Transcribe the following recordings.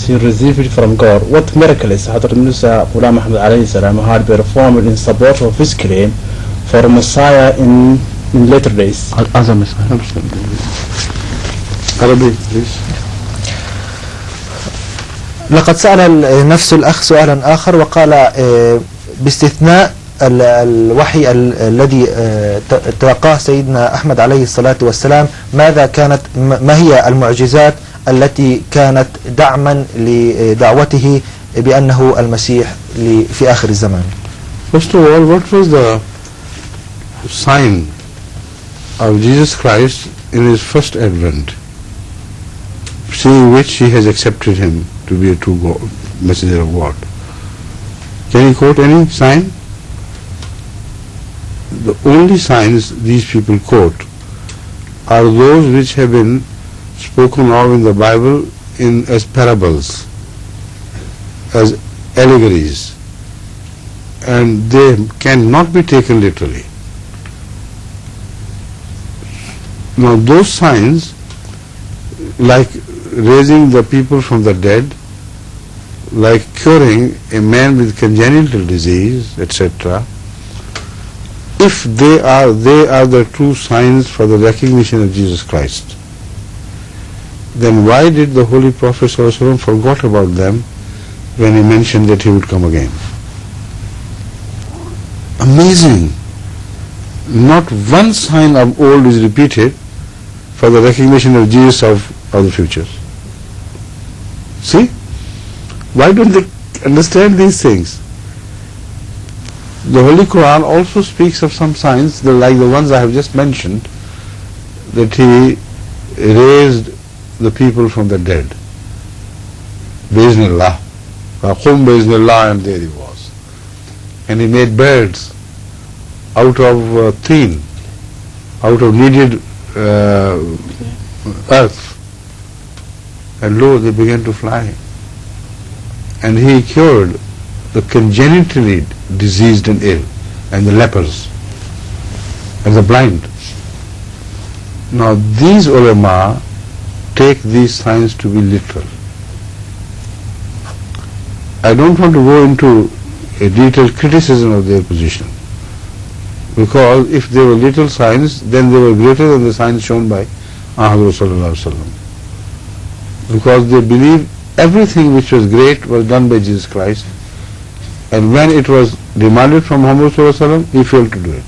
he received it from God. What miracles Hazrat Musa Ghulam Muhammad alayhi salam had performed in support of his claim for a Messiah in later days? As a Messiah. Arabic, please. لقد سأل نفس الأخ سؤالا آخر وقال باستثناء الوحي الذي تلقاه سيدنا أحمد عليه الصلاة والسلام، ما هي المعجزات التي كانت دعما لدعوته بأنه المسيح في آخر الزمان؟ First of all, what was the sign of Jesus Christ in his first advent, seeing which he has accepted him to be a true God, messenger of God? Can you quote any sign? The only signs these people quote are those which have been spoken of in the Bible as parables, as allegories, and they cannot be taken literally. Now those signs, like raising the people from the dead, like curing a man with congenital disease, etc., if they are the true signs for the recognition of Jesus Christ, then why did the Holy Prophet ﷺ forgot about them when he mentioned that he would come again? Amazing. Not one sign of old is repeated for the recognition of Jesus of the future. See? Why don't they understand these things? The Holy Quran also speaks of some signs, like the ones I have just mentioned, that he raised the people from the dead. Bi'Iznillah. Qum bi'Iznillah, and there he was. And he made birds out of tin, out of kneaded earth. And lo, they began to fly. And he cured the congenitally diseased and ill, and the lepers, and the blind. Now these ulama take these signs to be literal. I don't want to go into a detailed criticism of their position, because if they were little signs, then they were greater than the signs shown by Ahmad sallallahu alaihi wasallam, because they believe everything which was great was done by Jesus Christ, and when it was demanded from Muhammad sallallahu alaihi wasallam, he failed to do it.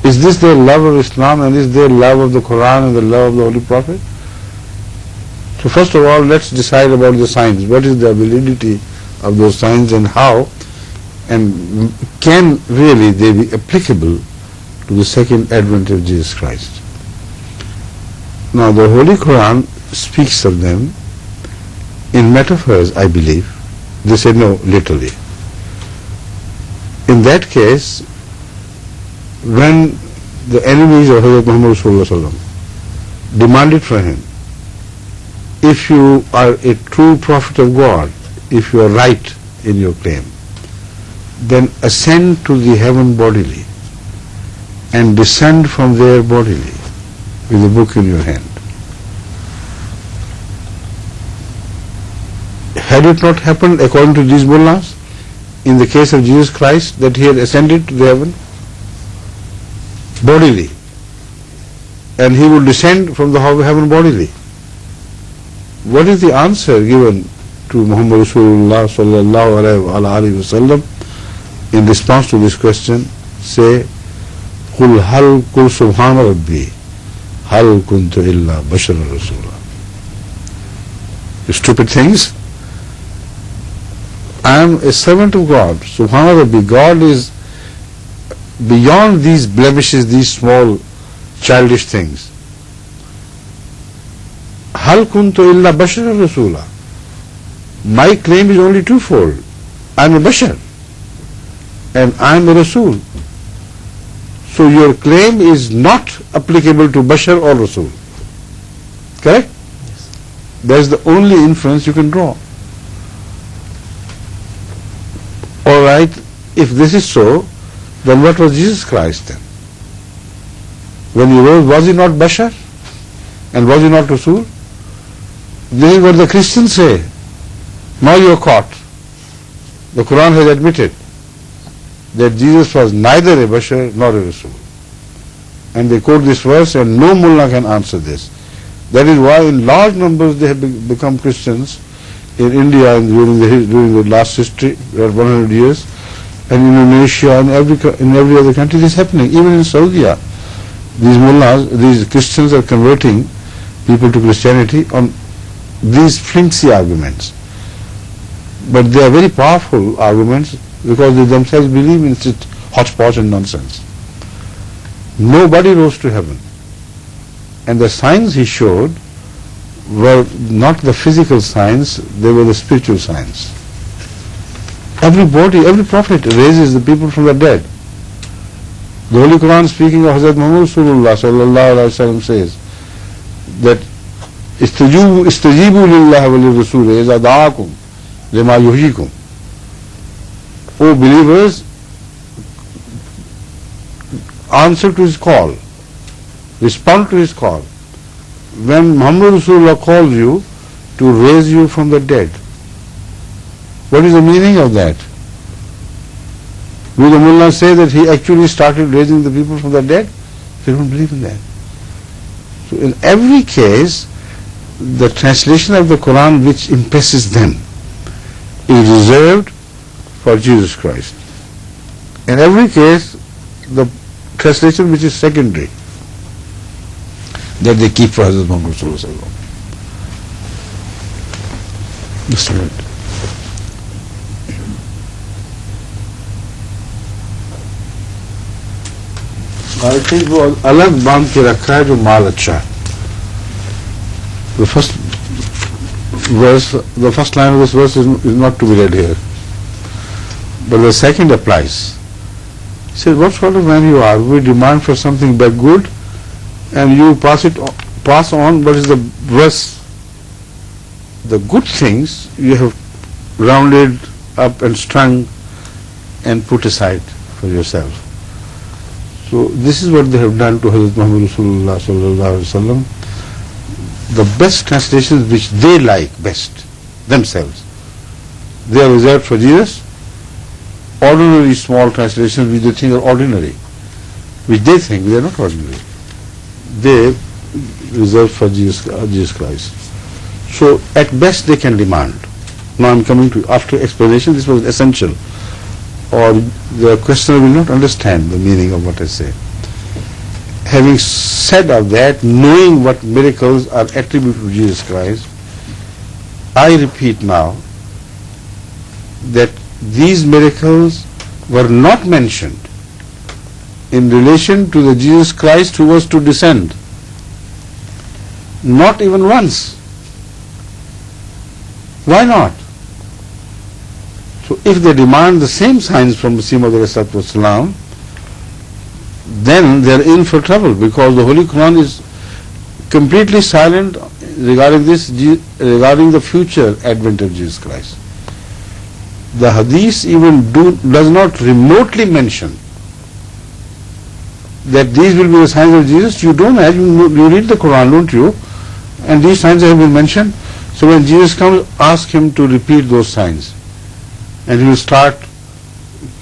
Is this their love of Islam, and is their love of the Quran and the love of the Holy Prophet? So first of all, let's decide about the signs. What is the validity of those signs, and how, and can really they be applicable to the second advent of Jesus Christ? Now the Holy Quran speaks of them in metaphors, I believe. They say no, literally. In that case, when the enemies of Hazrat Muhammad sallallahu alaihi wasallam demanded from him, if you are a true prophet of God, if you are right in your claim, then ascend to the heaven bodily and descend from there bodily with a book in your hand. Had it not happened according to these mullahs, in the case of Jesus Christ, that he had ascended to the heaven bodily, and he would descend from the heaven bodily? What is the answer given to Muhammad Rasulullah sallallahu alaihi wasallam in response to this question? Say, "Qul hal qul subhana rabbi, hal kuntu illa bashara rasula." You stupid things. I am a servant of God. Subhana Rabbi. God is beyond these blemishes, these small childish things. Hal kuntu illa bashara rasula. My claim is only twofold. I am a bashar and I am a rasul. So your claim is not applicable to bashar or rasul. Correct? Yes. That is the only inference you can draw. All right, if this is so, then what was Jesus Christ then? When he rose, was he not Bashar? And was he not Rasul? This is what the Christians say. Now you are caught. The Quran has admitted that Jesus was neither a Bashar nor a Rasul. And they quote this verse, and no mullah can answer this. That is why in large numbers they have become Christians in India and during the last history, 100 years, and in Indonesia and in every other country. This is happening. Even in Saudi, these mullahs, these Christians are converting people to Christianity on these flimsy arguments. But they are very powerful arguments because they themselves believe in such hodgepodge and nonsense. Nobody rose to heaven. And the signs he showed were not the physical signs, they were the spiritual signs. Every prophet raises the people from the dead. The Holy Quran, speaking of Hazrat Muhammad Rasulullah sallallahu alaihi wasallam, says that istajibu lillahi wa lirrasuli iza da'akum lima yuhyikum. O believers, answer to his call, respond to his call. When Muhammad Rasulullah calls you to raise you from the dead, what is the meaning of that? Will the mullah say that he actually started raising the people from the dead? They don't believe in that. So in every case, the translation of the Quran which impresses them is reserved for Jesus Christ. In every case, the translation which is secondary, that they keep for Hazrat Muhammad Rasulullah. Just a minute. I think वो अलग बांध के रखा है जो माल अच्छा है. The first line of this verse is not to be read here, but the second applies. He says, what sort of man you are? We demand for something but good, and you pass on what is the verse. The good things you have rounded up and strung and put aside for yourself. So this is what they have done to Hazrat Muhammad Rasulullah sallallahu alaihi wasallam. The best translations which they like best themselves, they are reserved for Jesus. Ordinary small translations which they think are ordinary, which they think they are not ordinary, they reserved for Jesus Christ. So at best they can demand. Now I am coming to, after explanation, this was essential, or the questioner will not understand the meaning of what I say. Having said of that, knowing what miracles are attributed to Jesus Christ, I repeat now that these miracles were not mentioned in relation to the Jesus Christ who was to descend. Not even once. Why not? So if they demand the same signs from Masih Maud alayhi salatu, then they are in for trouble, because the Holy Quran is completely silent regarding the future advent of Jesus Christ. The Hadith even does not remotely mention that these will be the signs of Jesus. You don't have, you read the Quran, don't you? And these signs have been mentioned. So when Jesus comes, ask him to repeat those signs, and he will start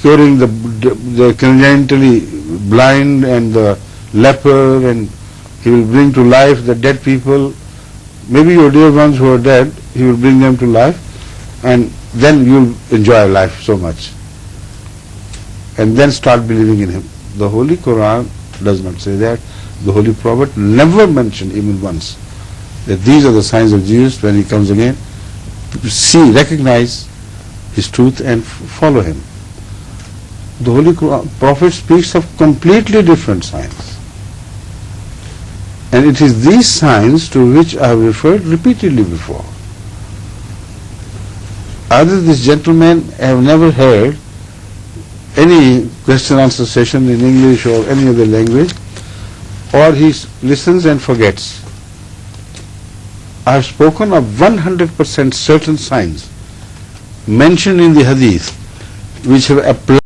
curing the congenitally blind and the leper, and he will bring to life the dead people. Maybe your dear ones who are dead, he will bring them to life, and then you will enjoy life so much. And then start believing in him. The Holy Quran does not say that. The Holy Prophet never mentioned even once that these are the signs of Jesus when he comes again. See, recognize his truth and follow him. The Holy Prophet speaks of completely different signs. And it is these signs to which I have referred repeatedly before. Either this gentleman have never heard any question answer session in English or any other language, or he listens and forgets. I have spoken of 100% certain signs mentioned in the Hadith which have applied